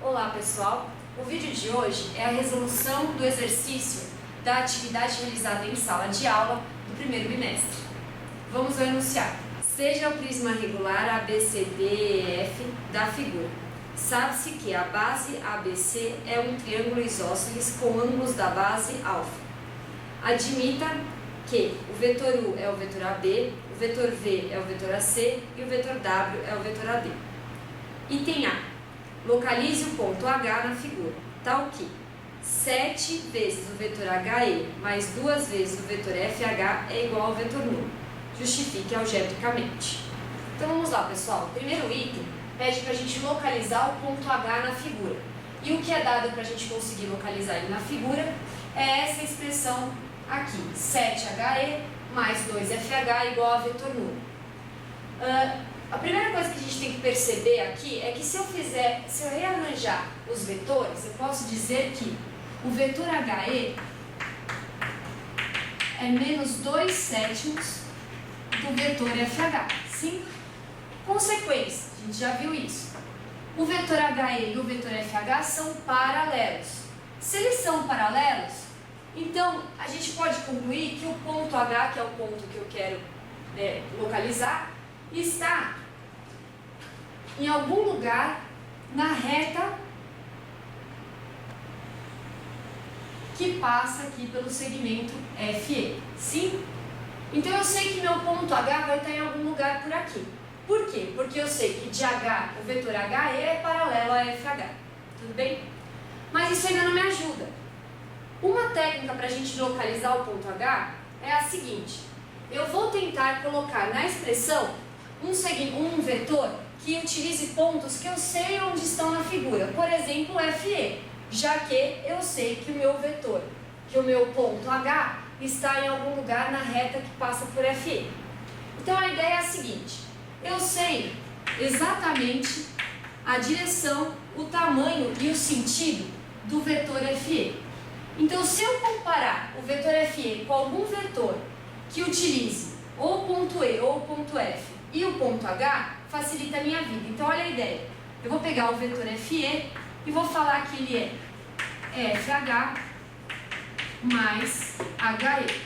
Olá pessoal, o vídeo de hoje é a resolução do exercício da atividade realizada em sala de aula do primeiro bimestre. Vamos ao enunciado. Seja o prisma regular ABCDEF da figura. Sabe-se que a base ABC é um triângulo isósceles com ângulos da base alfa. Admita que o vetor U é o vetor AB, o vetor V é o vetor AC e o vetor W é o vetor AD. Item A. Localize o ponto H na figura, tal que 7 vezes o vetor HE mais 2 vezes o vetor FH é igual ao vetor nulo. Justifique algebricamente. Então vamos lá, pessoal. O primeiro item pede para a gente localizar o ponto H na figura. E o que é dado para a gente conseguir localizar ele na figura é essa expressão aqui, 7HE mais 2FH igual a vetor nulo. A primeira coisa que a gente tem que perceber aqui é que se eu rearranjar os vetores, eu posso dizer que o vetor HE é menos 2/7 do vetor FH. Sim? Consequência, a gente já viu isso. O vetor HE e o vetor FH são paralelos. Se eles são paralelos, então a gente pode concluir que o ponto H, que é o ponto que eu quero localizar, está em algum lugar na reta que passa aqui pelo segmento FE. Sim? Então eu sei que meu ponto H vai estar em algum lugar por aqui. Por quê? Porque eu sei que de H, o vetor HE é paralelo a FH. Tudo bem? Mas isso ainda não me ajuda. Uma técnica para a gente localizar o ponto H é a seguinte. Eu vou tentar colocar na expressão um vetor que utilize pontos que eu sei onde estão na figura. Por exemplo, FE, já que eu sei que o meu ponto H está em algum lugar na reta que passa por FE. Então a ideia é a seguinte. Eu sei exatamente a direção, o tamanho e o sentido do vetor FE. Então, se eu comparar o vetor FE com algum vetor que utilize ou o ponto E ou o ponto F e o ponto H, facilita a minha vida. Então, olha a ideia. Eu vou pegar o vetor FE e vou falar que ele é FH mais HE.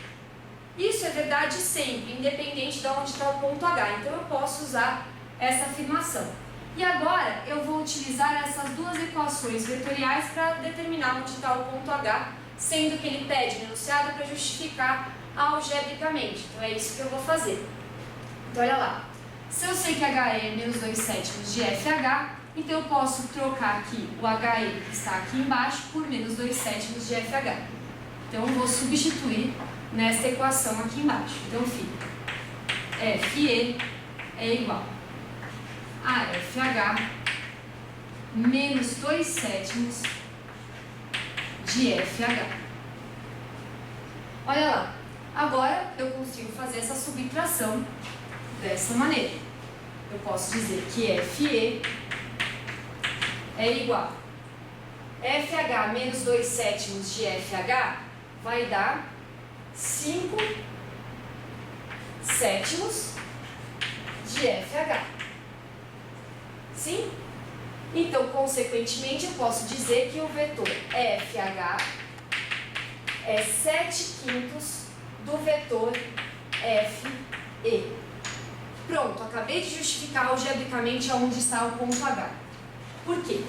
Isso é verdade sempre, independente de onde está o ponto H. Então, eu posso usar essa afirmação. E agora, eu vou utilizar essas duas equações vetoriais para determinar onde está o ponto H, sendo que ele pede no enunciado para justificar algebricamente. Então, é isso que eu vou fazer. Então, olha lá. Se eu sei que HE é menos 2/7 de FH, então eu posso trocar aqui o HE que está aqui embaixo por menos 2/7 de FH. Então, eu vou substituir nessa equação aqui embaixo. Então, fica FE é igual a FH menos 2/7 de FH. Olha lá. Agora, eu consigo fazer essa subtração dessa maneira. Eu posso dizer que FE é igual a FH menos 2/7 de FH vai dar 5/7 de FH. Sim? Então, consequentemente, eu posso dizer que o vetor FH é 7/5 do vetor FE. Pronto, acabei de justificar algebricamente aonde está o ponto H. Por quê?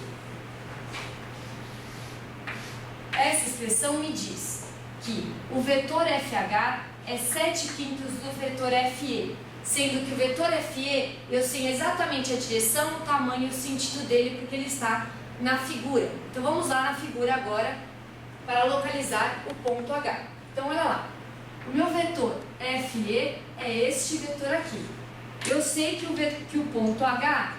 Essa expressão me diz que o vetor FH é 7/5 do vetor FE, sendo que o vetor FE, eu sei exatamente a direção, o tamanho e o sentido dele, porque ele está na figura. Então, vamos lá na figura agora para localizar o ponto H. Então, olha lá. O meu vetor FE é este vetor aqui. Eu sei que o ponto H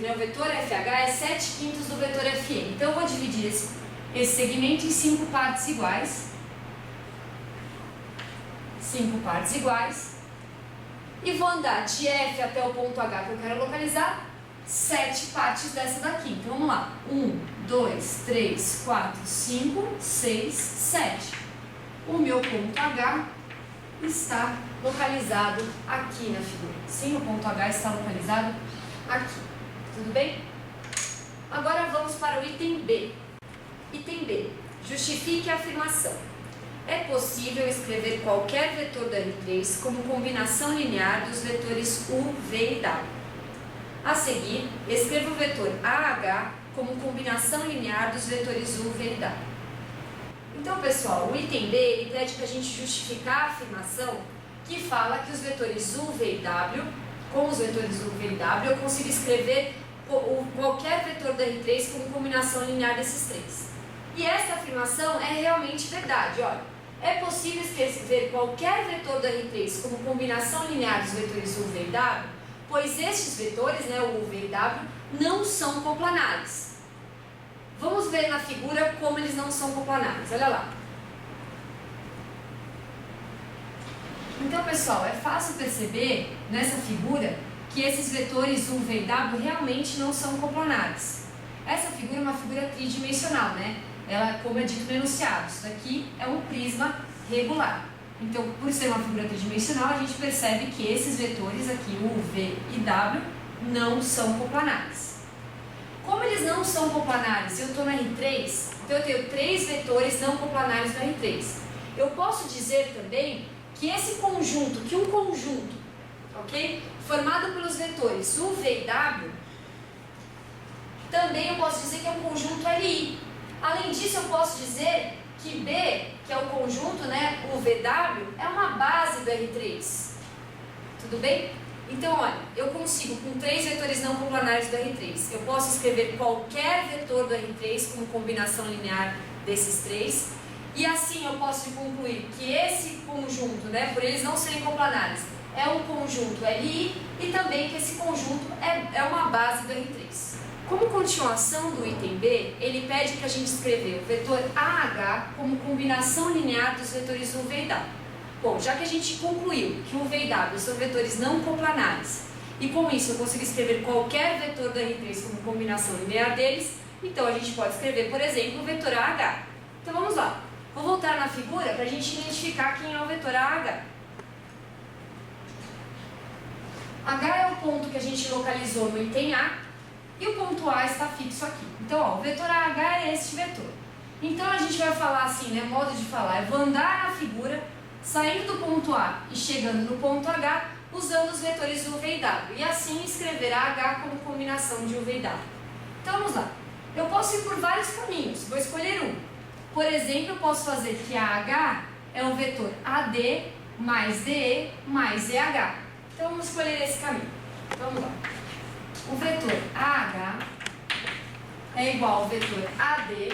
meu vetor FH é 7/5 do vetor FE. Então, eu vou dividir esse segmento em 5 partes iguais. 5 partes iguais. E vou andar de F até o ponto H que eu quero localizar, 7 partes dessa daqui. Então, vamos lá. 1, 2, 3, 4, 5, 6, 7. O meu ponto H está localizado aqui na figura. Sim, o ponto H está localizado aqui. Tudo bem? Agora vamos para o item B. Item B. Justifique a afirmação. É possível escrever qualquer vetor do R3 como combinação linear dos vetores U, V e W. A seguir, escreva o vetor AH como combinação linear dos vetores U, V e W. Então, pessoal, o item B ele pede para a gente justificar a afirmação que fala que os vetores U, V e W, com os vetores U, V e W, eu consigo escrever qualquer vetor do R3 como combinação linear desses três. E essa afirmação é realmente verdade, olha. É possível escrever qualquer vetor do R3 como combinação linear dos vetores U, V e W, pois estes vetores, o U, V e W, não são coplanares. Vamos ver na figura como eles não são coplanares, olha lá. Então, pessoal, é fácil perceber nessa figura que esses vetores U, V e W realmente não são coplanares. Essa figura é uma figura tridimensional, Ela, como é dito no enunciado, isso daqui é um prisma regular. Então, por ser uma figura tridimensional, a gente percebe que esses vetores aqui, U, V e W, não são coplanares. Como eles não são coplanares, eu estou no R3, então eu tenho 3 vetores não coplanares no R3. Eu posso dizer também que esse conjunto, ok? Formado pelos vetores U, V e W, também eu posso dizer que é um conjunto LI. Além disso, eu posso dizer que B, que é o conjunto, U, V, W, é uma base do R3. Tudo bem? Então, olha, eu consigo, com 3 vetores não coplanares do R3, eu posso escrever qualquer vetor do R3 como combinação linear desses 3, e assim eu posso concluir que esse conjunto, por eles não serem coplanares, é um conjunto LI, e também que esse conjunto é uma base do R3. Como continuação do item B, ele pede para a gente escrever o vetor AH como combinação linear dos vetores U, V e W. Bom, já que a gente concluiu que U, V e W são vetores não coplanares, e com isso eu consigo escrever qualquer vetor do R3 como combinação linear deles, então a gente pode escrever, por exemplo, o vetor AH. Então vamos lá. Vou voltar na figura para a gente identificar quem é o vetor AH. H é o ponto que a gente localizou no item A, e o ponto A está fixo aqui. Então, o vetor AH é este vetor. Então, a gente vai falar assim, modo de falar, eu vou andar na figura, saindo do ponto A e chegando no ponto H, usando os vetores U, V e W. E assim escrever AH como combinação de U, V e W. Então, vamos lá. Eu posso ir por vários caminhos, vou escolher um. Por exemplo, eu posso fazer que AH é um vetor AD mais DE mais EH. Então, vamos escolher esse caminho. Vamos lá. O vetor AH é igual ao vetor AD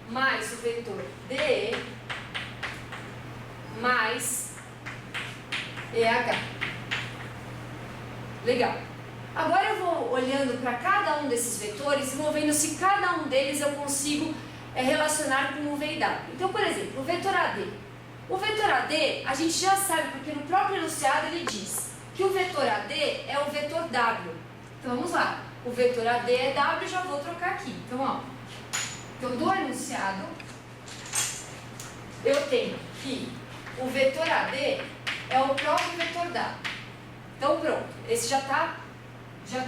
mais o vetor DE mais EH. Legal. Agora eu vou olhando para cada um desses vetores e vou vendo se cada um deles eu consigo relacionar com o V e W. Então, por exemplo, o vetor AD. O vetor AD, a gente já sabe, porque no próprio enunciado ele diz que o vetor AD é o vetor W. Então, vamos lá. O vetor AD é W, já vou trocar aqui. Então, então do enunciado, eu tenho que o vetor AD é o próprio vetor W. Então, pronto. Esse já tá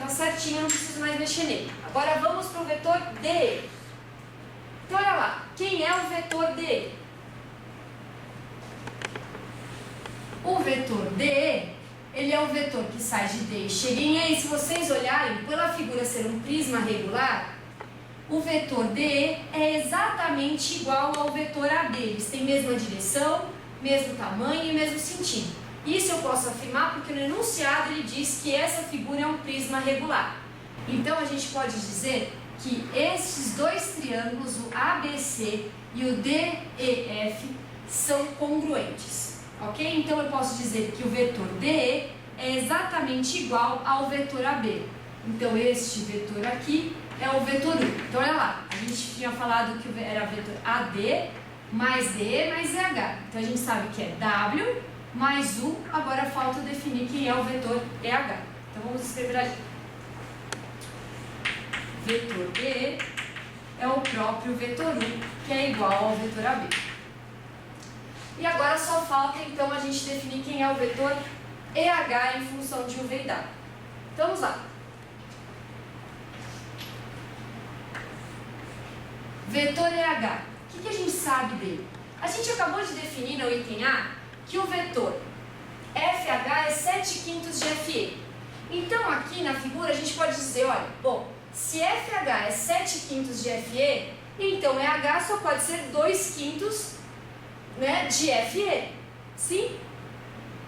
certinho, eu não preciso mais mexer nele. Agora, vamos para o vetor DE. Então, olha lá. Quem é o vetor DE? O vetor DE, ele é um vetor que sai de D e chega em E, e se vocês olharem, pela figura ser um prisma regular, o vetor DE é exatamente igual ao vetor AD. Eles têm mesma direção, mesmo tamanho e mesmo sentido. Isso eu posso afirmar porque no enunciado ele diz que essa figura é um prisma regular. Então a gente pode dizer que esses dois triângulos, o ABC e o DEF, são congruentes. Ok? Então eu posso dizer que o vetor DE é exatamente igual ao vetor AB. Então este vetor aqui é o vetor U. Então olha lá, a gente tinha falado que era vetor AD mais DE mais EH. Então a gente sabe que é W mais U, agora falta definir quem é o vetor EH. Então vamos escrever ali. Vetor DE é o próprio vetor U, que é igual ao vetor AB. E agora só falta, então, a gente definir quem é o vetor EH em função de UV e W. Então, vamos lá. Vetor EH. O que a gente sabe dele? A gente acabou de definir no item A que o vetor FH é 7/5 de FE. Então, aqui na figura, a gente pode dizer, olha, bom, se FH é 7/5 de FE, então EH só pode ser 2/5, né, de FE. Sim?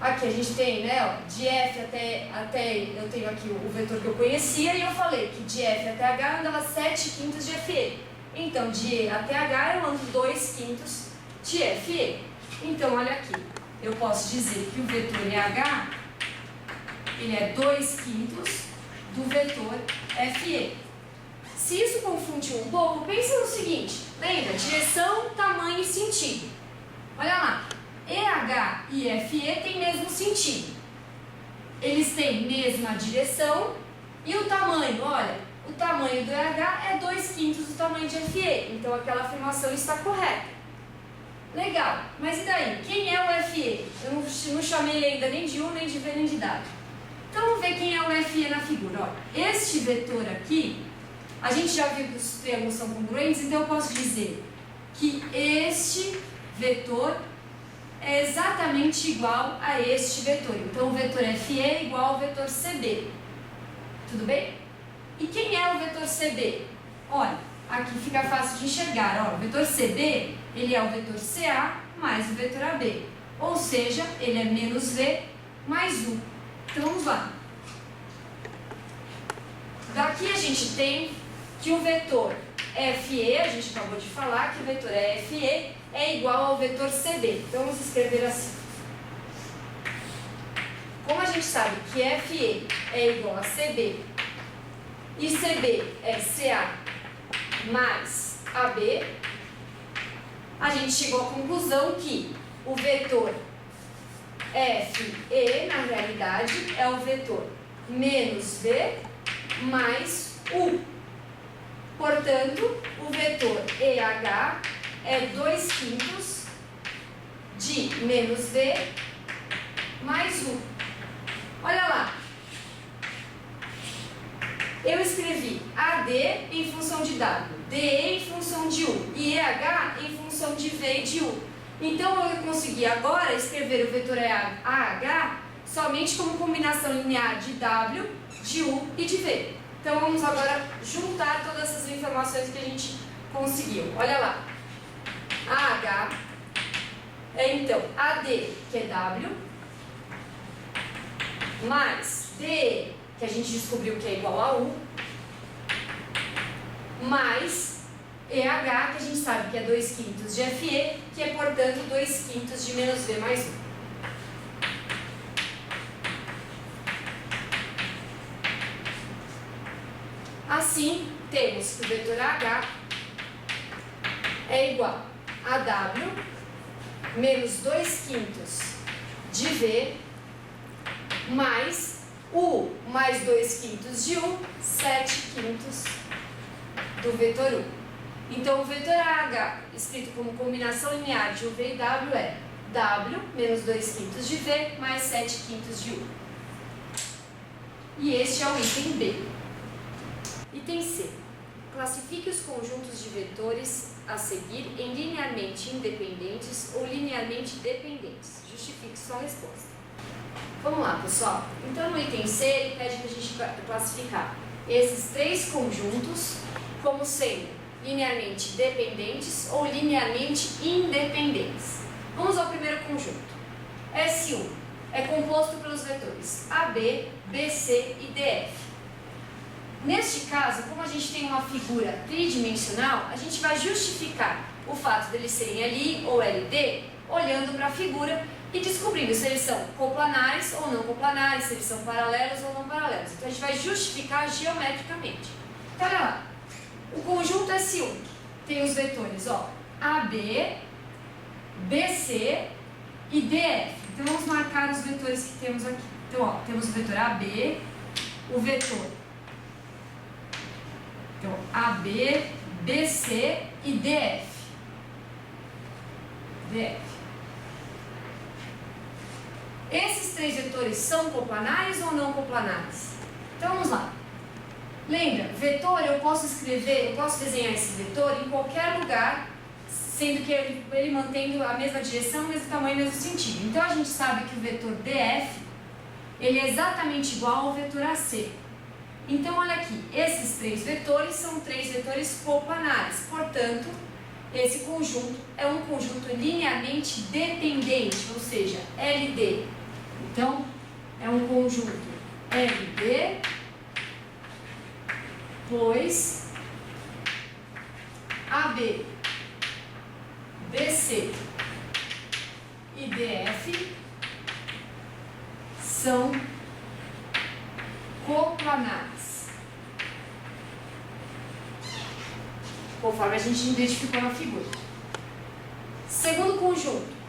Aqui a gente tem, né, ó, de F até eu tenho aqui o vetor que eu conhecia e eu falei que de F até H eu andava 7/5 de FE. Então, de E até H eu ando 2/5 de FE. Então, olha aqui, eu posso dizer que o vetor EH, ele é 2/5 do vetor FE. Se isso confunde um pouco, pensa no seguinte, lembra, direção, tamanho e sentido. Olha lá, EH e FE têm mesmo sentido. Eles têm mesma direção e o tamanho, olha, o tamanho do EH é 2/5 do tamanho de FE, então aquela afirmação está correta. Legal, mas e daí? Quem é o FE? Eu não chamei ainda nem de U, nem de V, nem de W. Então vamos ver quem é o FE na figura. Olha, este vetor aqui, a gente já viu que os triângulos são congruentes, então eu posso dizer que este vetor é exatamente igual a este vetor. Então o vetor FE é igual ao vetor CB. Tudo bem? E quem é o vetor CB? Olha, aqui fica fácil de enxergar. Olha, o vetor CB, ele é o vetor CA mais o vetor AB. Ou seja, ele é menos V mais U. Então vamos lá. Daqui a gente tem que o vetor FE, a gente acabou de falar que o vetor FE é igual ao vetor CB. Então vamos escrever assim. Como a gente sabe que FE é igual a CB e CB é CA mais AB, a gente chegou à conclusão que o vetor FE, na realidade, é o vetor menos V mais U. Portanto, o vetor EH é 2/5 de menos V mais U. Olha lá. Eu escrevi AD em função de W, DE em função de U e EH em função de V e de U. Então, eu consegui agora escrever o vetor AH somente como combinação linear de W, de U e de V. Então, vamos agora juntar todas essas informações que a gente conseguiu. Olha lá. AH é, então, AD, que é W, mais DE, que a gente descobriu que é igual a U, mais EH, que a gente sabe que é 2/5 de FE, que é, portanto, 2/5 de menos V mais U. Assim, temos que o vetor H é igual a W menos 2/5 de V mais U mais 2/5 de U, 7/5 do vetor U. Então, o vetor AH, escrito como combinação linear de UV e W, é W menos 2/5 de V mais 7/5 de U. E este é o item B. Item C. Classifique os conjuntos de vetores a seguir em linearmente independentes ou linearmente dependentes. Justifique sua resposta. Vamos lá, pessoal. Então, no item C, ele pede para a gente classificar esses três conjuntos como sendo linearmente dependentes ou linearmente independentes. Vamos ao primeiro conjunto. S1 é composto pelos vetores AB, BC e DF. Neste caso, como a gente tem uma figura tridimensional, a gente vai justificar o fato deles serem LI ou LD olhando para a figura e descobrindo se eles são coplanares ou não coplanares, se eles são paralelos ou não paralelos. Então a gente vai justificar geometricamente. Então, olha lá. O conjunto S1 tem os vetores, ó, AB, BC e DF. Então vamos marcar os vetores que temos aqui. Então, ó, temos o vetor AB, o vetor. Então, AB, BC e DF. DF. Esses três vetores são coplanares ou não coplanares? Então vamos lá. Lembra, vetor eu posso desenhar esse vetor em qualquer lugar, sendo que ele mantendo a mesma direção, o mesmo tamanho, o mesmo sentido. Então a gente sabe que o vetor DF, ele é exatamente igual ao vetor AC. Então olha aqui, esses três vetores são três vetores coplanares, portanto, esse conjunto é um conjunto linearmente dependente, ou seja, LD. Então, é um conjunto LD, pois AB, BC e DF são coplanares, conforme a gente identificou na figura. Segundo conjunto,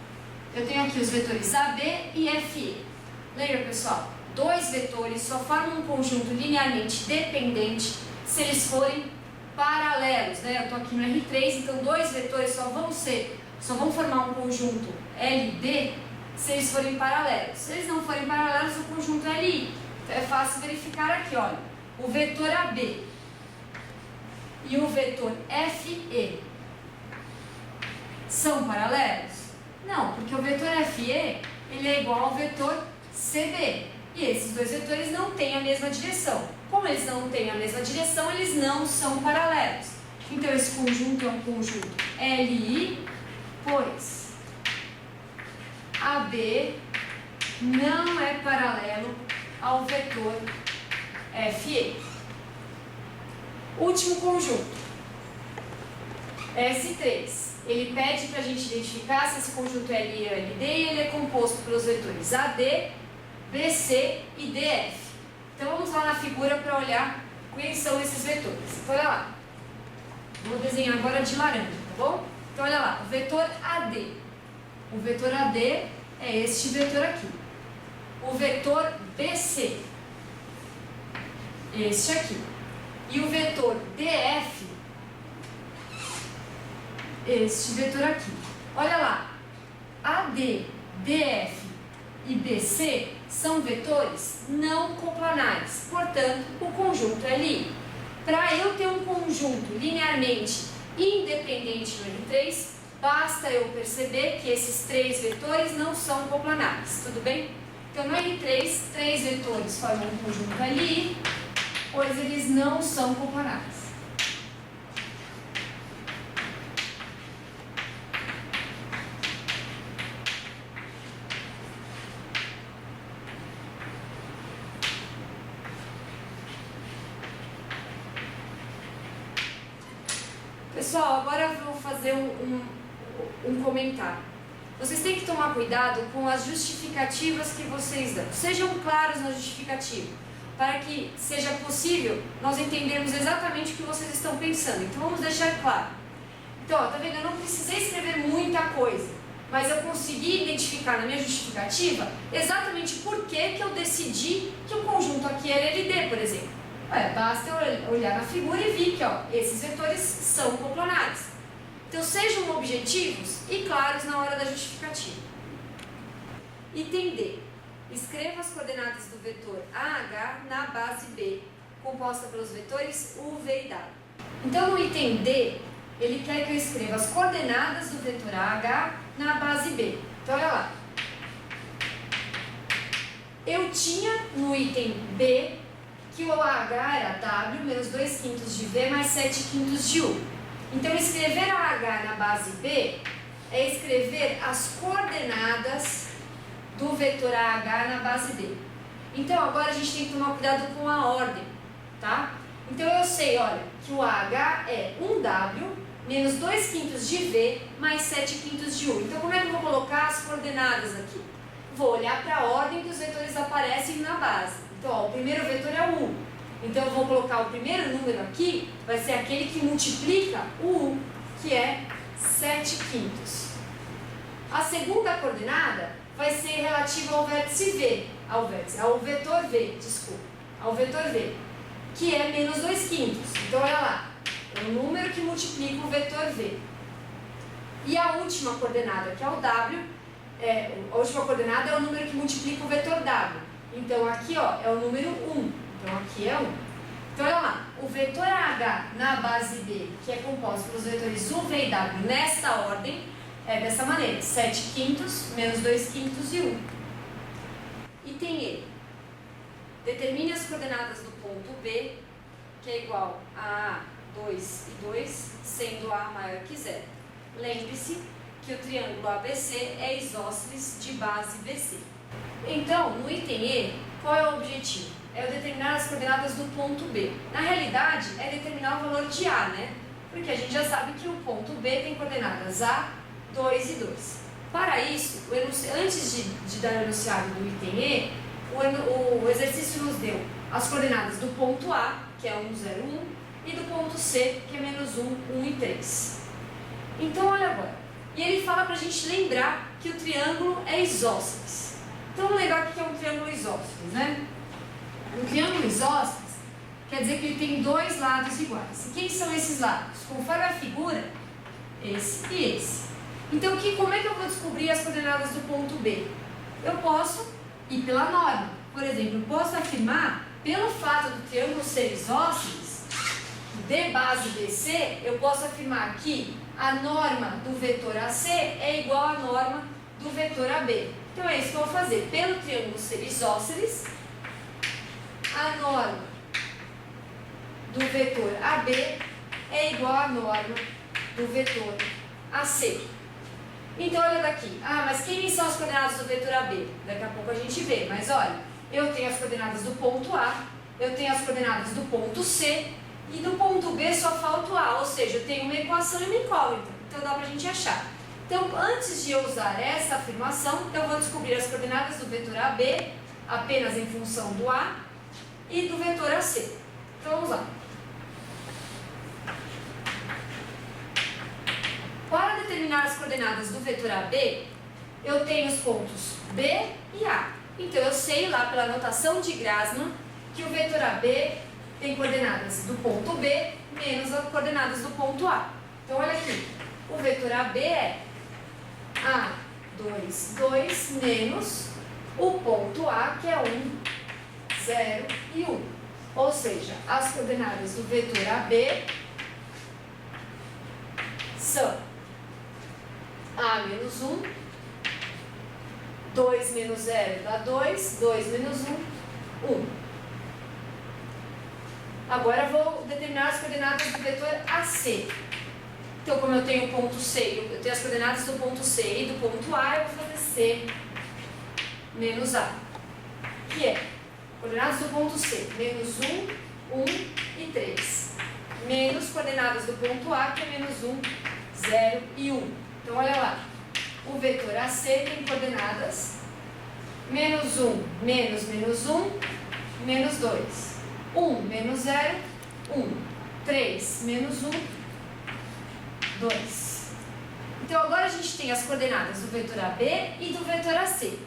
eu tenho aqui os vetores AB e FE. Lembra, pessoal? Dois vetores só formam um conjunto linearmente dependente se eles forem paralelos, né? Eu estou aqui no R3, então dois vetores só vão formar um conjunto LD se eles forem paralelos. Se eles não forem paralelos, o conjunto é LI. Então é fácil verificar aqui, olha. O vetor AB e o vetor FE são paralelos? Não, porque o vetor FE ele é igual ao vetor CB. E esses dois vetores não têm a mesma direção. Como eles não têm a mesma direção, eles não são paralelos. Então esse conjunto é um conjunto LI, pois AB não é paralelo ao vetor FE. Último conjunto, S3. Ele pede para a gente identificar se esse conjunto é LI ou LD e ele é composto pelos vetores AD, BC e DF. Então vamos lá na figura para olhar quem são esses vetores. Então olha lá. Vou desenhar agora de laranja, tá bom? Então olha lá, o vetor AD. O vetor AD é este vetor aqui. O vetor BC, este aqui. E o vetor DF, este vetor aqui. Olha lá, AD, DF e BC são vetores não coplanares, portanto, o conjunto é LI. Para eu ter um conjunto linearmente independente no R3, basta eu perceber que esses três vetores não são coplanares, tudo bem? Então, no R3, três vetores formam um conjunto LI, pois eles não são coplanares. Pessoal, agora eu vou fazer um comentário. Vocês têm que tomar cuidado com as justificativas que vocês dão. Sejam claros na justificativa, para que seja possível nós entendermos exatamente o que vocês estão pensando. Então vamos deixar claro. Então, ó, tá vendo? Eu não precisei escrever muita coisa, mas eu consegui identificar na minha justificativa exatamente por que eu decidi que o conjunto aqui é LD, por exemplo. Basta eu olhar na figura e vi que esses vetores são coplanares. Então sejam objetivos e claros na hora da justificativa. Item D. Escreva as coordenadas do vetor AH na base B, composta pelos vetores U, V e W. Então no item D, ele quer que eu escreva as coordenadas do vetor AH na base B. Então olha lá. Eu tinha no item B que o AH era W menos 2/5 de V mais 7/5 de U. Então, escrever AH na base B é escrever as coordenadas do vetor AH na base B. Então, agora a gente tem que tomar cuidado com a ordem, tá? Então, eu sei, olha, que o AH é 1W menos 2/5 de V mais 7/5 de U. Então, como é que eu vou colocar as coordenadas aqui? Vou olhar para a ordem que os vetores aparecem na base. Então, o primeiro vetor é o 1. Então, eu vou colocar o primeiro número aqui, vai ser aquele que multiplica o 1, que é 7/5. A segunda coordenada vai ser relativa ao vértice V, ao vetor V, ao vetor V, que é menos 2/5. Então, olha lá, é o número que multiplica o vetor V. E a última coordenada, que é o W, a última coordenada é o número que multiplica o vetor W. Então aqui ó, é o número 1. Então aqui é 1. Então olha lá, o vetor H na base B, que é composto pelos vetores U, V e W nesta ordem, é dessa maneira: 7 quintos, menos 2 quintos e 1. Item E. Determine as coordenadas do ponto B, que é igual a 2 e 2, sendo A maior que 0. Lembre-se que o triângulo ABC é isósceles de base BC. Então, no item E, qual é o objetivo? É o determinar as coordenadas do ponto B. Na realidade, é determinar o valor de A, né? Porque a gente já sabe que o ponto B tem coordenadas A, 2 e 2. Para isso, antes de dar o enunciado do item E, o exercício nos deu as coordenadas do ponto A, que é 1, 0, 1, e do ponto C, que é menos 1, 1 e 3. Então, olha agora. E ele fala para a gente lembrar que o triângulo é isósceles. Então, vamos lembrar o que é um triângulo isósceles, né? Um triângulo isósceles quer dizer que ele tem dois lados iguais. E quem são esses lados? Conforme a figura, esse e esse. Então, como é que eu vou descobrir as coordenadas do ponto B? Eu posso ir pela norma. Por exemplo, eu posso afirmar, pelo fato do triângulo ser isósceles, de base BC, eu posso afirmar que a norma do vetor AC é igual à norma do vetor AB. Então é isso que eu vou fazer. Pelo triângulo ser isósceles, a norma do vetor AB é igual à norma do vetor AC. Então olha daqui. Ah, mas quem são as coordenadas do vetor AB? Daqui a pouco a gente vê. Mas olha, eu tenho as coordenadas do ponto A, eu tenho as coordenadas do ponto C, e do ponto B só falta o A, ou seja, eu tenho uma equação e uma incógnita. Então dá pra gente achar. Então, antes de eu usar essa afirmação, eu vou descobrir as coordenadas do vetor AB apenas em função do A e do vetor AC. Então vamos lá. Para determinar as coordenadas do vetor AB, eu tenho os pontos B e A. Então eu sei lá pela notação de Grassmann que o vetor AB tem coordenadas do ponto B menos as coordenadas do ponto A. Então olha aqui, o vetor AB é A2, 2 menos o ponto A, que é 1, 0 e 1. Ou seja, as coordenadas do vetor AB são A menos 1, 2 menos 0 dá 2, 2 menos 1, 1. Agora eu vou determinar as coordenadas do vetor AC. Então, como eu tenho o ponto C, eu tenho as coordenadas do ponto C e do ponto A, eu vou fazer C menos A, que é coordenadas do ponto C, menos 1, 1 e 3, menos coordenadas do ponto A, que é menos 1, 0 e 1. Então, olha lá, o vetor AC tem coordenadas menos 1, menos 1, menos 2. 1 menos 0, 1. 3 menos 1, 2. Então, agora a gente tem as coordenadas do vetor AB e do vetor AC.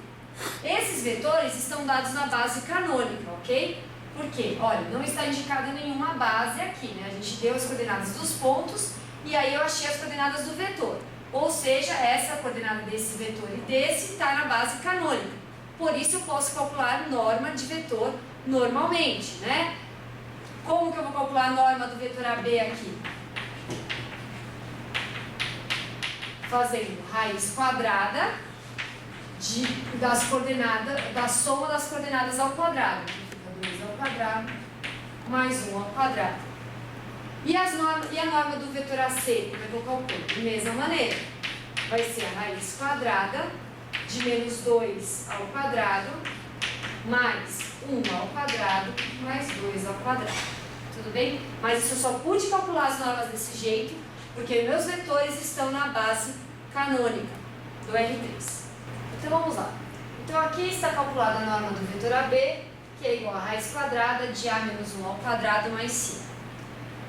Esses vetores estão dados na base canônica, ok? Por quê? Olha, não está indicada nenhuma base aqui, né? A gente deu as coordenadas dos pontos e aí eu achei as coordenadas do vetor. Ou seja, essa coordenada desse vetor e desse está na base canônica. Por isso eu posso calcular norma de vetor normalmente, né? Como que eu vou calcular a norma do vetor AB aqui? Fazendo raiz quadrada da soma das coordenadas ao quadrado. Fica 2 ao quadrado mais 1 ao quadrado. E a norma do vetor AC, como é que eu calculo? Da mesma maneira. Vai ser a raiz quadrada de menos 2 ao quadrado mais 1 ao quadrado mais 2 ao quadrado. Tudo bem? Mas isso eu só pude calcular as normas desse jeito porque meus vetores estão na base canônica do R3. Então vamos lá. Então aqui está calculada a norma do vetor AB, que é igual a raiz quadrada de A menos 1 ao quadrado mais 5.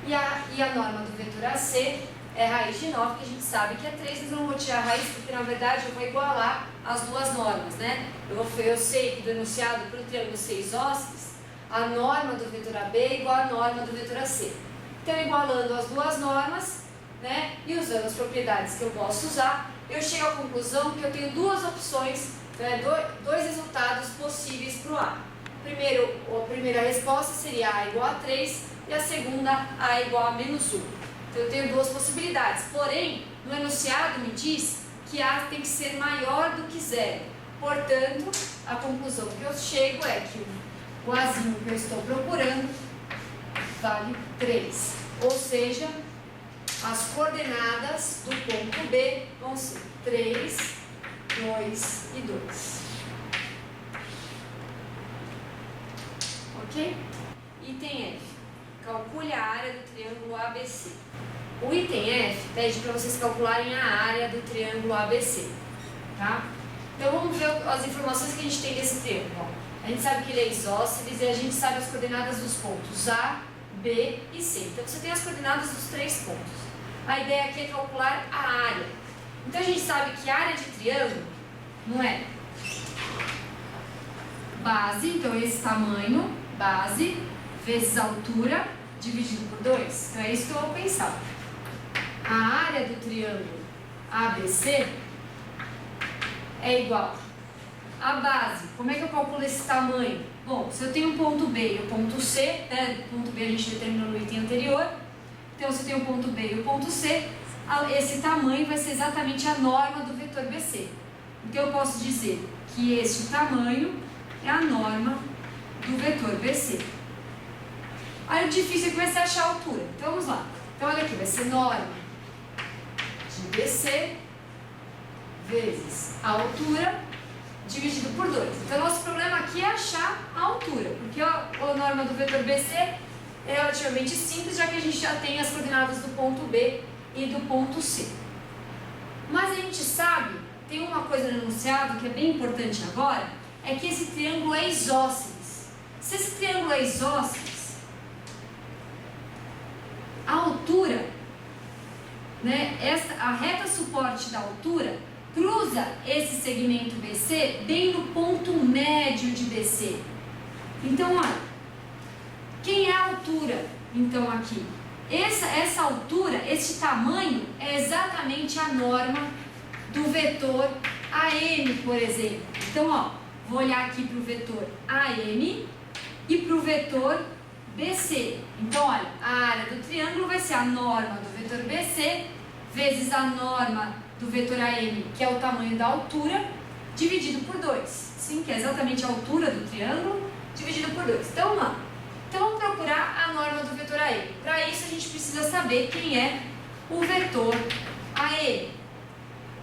E a norma do vetor AC é raiz de 9, que a gente sabe que é 3, mas eu não vou tirar a raiz, porque na verdade eu vou igualar as duas normas, né? Eu sei que do enunciado para o triângulo ser isósceles, a norma do vetor AB é igual à norma do vetor AC. Então, igualando as duas normas, né, e usando as propriedades que eu posso usar, eu chego à conclusão que eu tenho duas opções, né, dois resultados possíveis para o A. A primeira resposta seria A igual a 3 e a segunda A igual a menos 1. Então eu tenho duas possibilidades, porém, no enunciado me diz que A tem que ser maior do que 0. Portanto, a conclusão que eu chego é que o Azinho que eu estou procurando vale 3. Ou seja, as coordenadas do ponto B vão ser 3, 2 e 2. Ok? Item F. Calcule a área do triângulo ABC. O item F pede para vocês calcularem a área do triângulo ABC. Tá? Então vamos ver as informações que a gente tem desse triângulo. A gente sabe que ele é isósceles e a gente sabe as coordenadas dos pontos A, B e C. Então você tem as coordenadas dos 3 pontos. A ideia aqui é calcular a área. Então a gente sabe que a área de triângulo não é base, então esse tamanho, base, vezes altura, dividido por 2. Então é isso que eu vou pensar. A área do triângulo ABC é igual a base. Como é que eu calculo esse tamanho? Bom, se eu tenho um ponto B e o ponto C, né, o ponto B a gente determinou no item anterior, então se eu tenho o ponto B e o ponto C, esse tamanho vai ser exatamente a norma do vetor BC. Então eu posso dizer que este tamanho é a norma do vetor BC. Aí o difícil é que vai ser achar a altura. Então vamos lá. Então olha aqui, vai ser norma de BC vezes a altura dividido por 2. Então nosso problema aqui é achar a altura, porque a norma do vetor BC é relativamente simples, já que a gente já tem as coordenadas do ponto B e do ponto C. Mas a gente sabe, tem uma coisa no enunciado que é bem importante agora, é que esse triângulo é isósceles. Se esse triângulo é isósceles, a altura, né, a reta suporte da altura cruza esse segmento BC bem no ponto médio de BC. Então, olha, quem é a altura, então, aqui? Essa altura, esse tamanho, é exatamente a norma do vetor AM, por exemplo. Então, ó, vou olhar aqui para o vetor AM e para o vetor BC. Então, olha, a área do triângulo vai ser a norma do vetor BC vezes a norma do vetor AM, que é o tamanho da altura, dividido por 2. Sim, que é exatamente a altura do triângulo, dividido por 2. Então, vamos lá. Então, vamos procurar a norma do vetor AM. Para isso, a gente precisa saber quem é o vetor AM.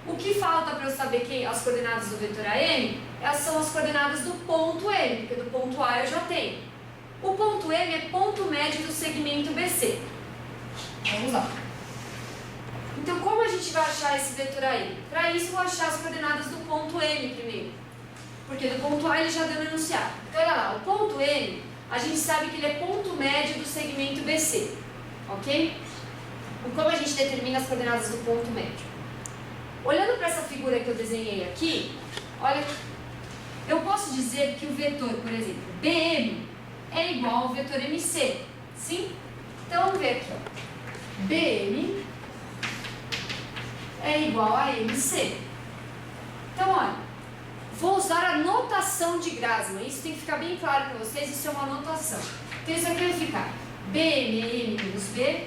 O que falta para eu saber as coordenadas do vetor AM são as coordenadas do ponto M, porque do ponto A eu já tenho. O ponto M é ponto médio do segmento BC. Vamos lá. Então, como a gente vai achar esse vetor AM? Para isso, eu vou achar as coordenadas do ponto M primeiro. Porque do ponto A ele já deu no enunciado. Então, olha lá, o ponto M, a gente sabe que ele é ponto médio do segmento BC. Ok? E como a gente determina as coordenadas do ponto médio? Olhando para essa figura que eu desenhei aqui, olha aqui. Eu posso dizer que o vetor, por exemplo, BM é igual ao vetor MC. Sim? Então, vamos ver aqui. Ó. BM é igual a MC. Então, olha, vou usar a notação de Grassmann. Isso tem que ficar bem claro para vocês, isso é uma notação. Então, isso aqui vai ficar BM é M menos B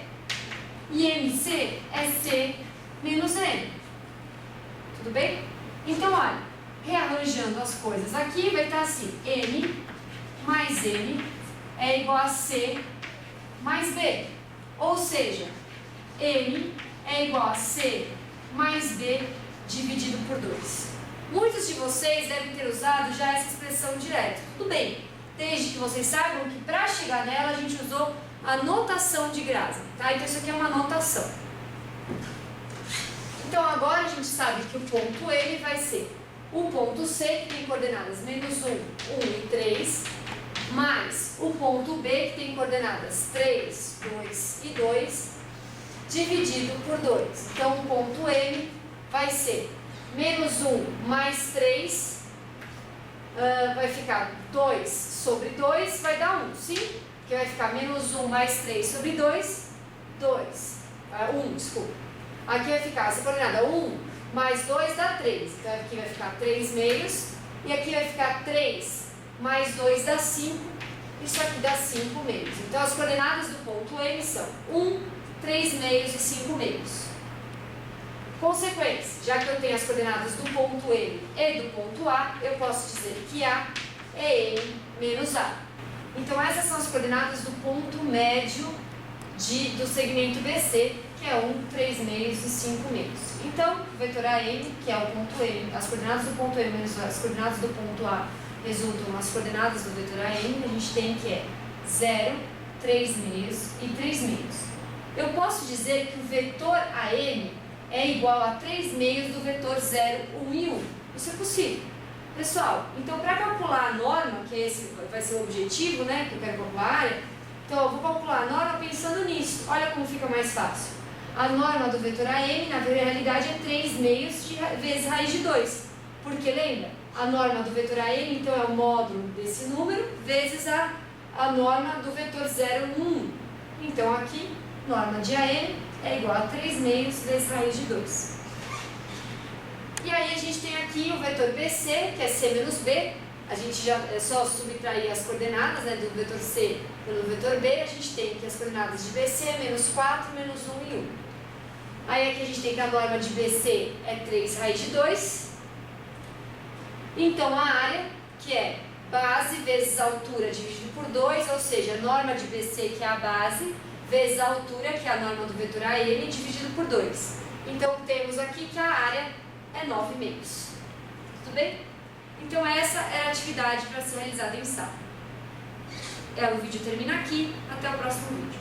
e MC é C menos M. Tudo bem? Então, olha, rearranjando as coisas aqui, vai estar assim, M mais M é igual a C mais B. Ou seja, M é igual a C mais B dividido por 2. Muitos de vocês devem ter usado já essa expressão direta. Tudo bem, desde que vocês saibam que para chegar nela a gente usou a notação de Grassmann. Tá? Então isso aqui é uma notação. Então agora a gente sabe que o ponto M vai ser o ponto C, que tem coordenadas menos 1, 1 e 3, mais o ponto B, que tem coordenadas 3, 2 e 2, dividido por 2. Então, o ponto M vai ser menos 1 mais 3, vai ficar 2 sobre 2, vai dar 1, sim? Que vai ficar menos 1 mais 3 sobre 2, 2. 1, desculpa. Aqui vai ficar essa coordenada 1 mais 2 dá 3. Então aqui vai ficar 3 meios. E aqui vai ficar 3 mais 2 dá 5. Isso aqui dá 5 meios. Então as coordenadas do ponto M são 1, 3 meios e 5 meios. Consequência, já que eu tenho as coordenadas do ponto M e do ponto A, eu posso dizer que A é M menos A. Então essas são as coordenadas do ponto médio do segmento BC, que é 1, 3 meios e 5 meios. Então, o vetor AM, que é o ponto M, as coordenadas do ponto M menos as coordenadas do ponto A resultam nas coordenadas do vetor AM, a gente tem que é 0, 3 meios e 3 meios. Eu posso dizer que o vetor AM é igual a 3 meios do vetor 0, 1 e 1. Isso é possível. Pessoal, então para calcular a norma, que esse vai ser o objetivo, né, que eu quero calcular a área, então eu vou calcular a norma pensando nisso. Olha como fica mais fácil. A norma do vetor AM, na realidade, é 3 meios vezes raiz de 2. Porque lembra? A norma do vetor AM, então, é o módulo desse número, vezes a norma do vetor 0, 1. Então, aqui, norma de AM é igual a 3 meios vezes raiz de 2. E aí a gente tem aqui o vetor BC, que é C menos B. A gente já é só subtrair as coordenadas, né, do vetor C pelo vetor B. A gente tem que as coordenadas de BC é menos 4, menos 1 e 1. Aí aqui a gente tem que a norma de BC é 3 raiz de 2. Então a área, que é base vezes altura dividido por 2, ou seja, a norma de BC, que é a base, vezes a altura, que é a norma do vetor AM, dividido por 2. Então temos aqui que a área é 9 meios. Tudo bem? Então essa é a atividade para ser realizada em sala. O vídeo termina aqui. Até o próximo vídeo.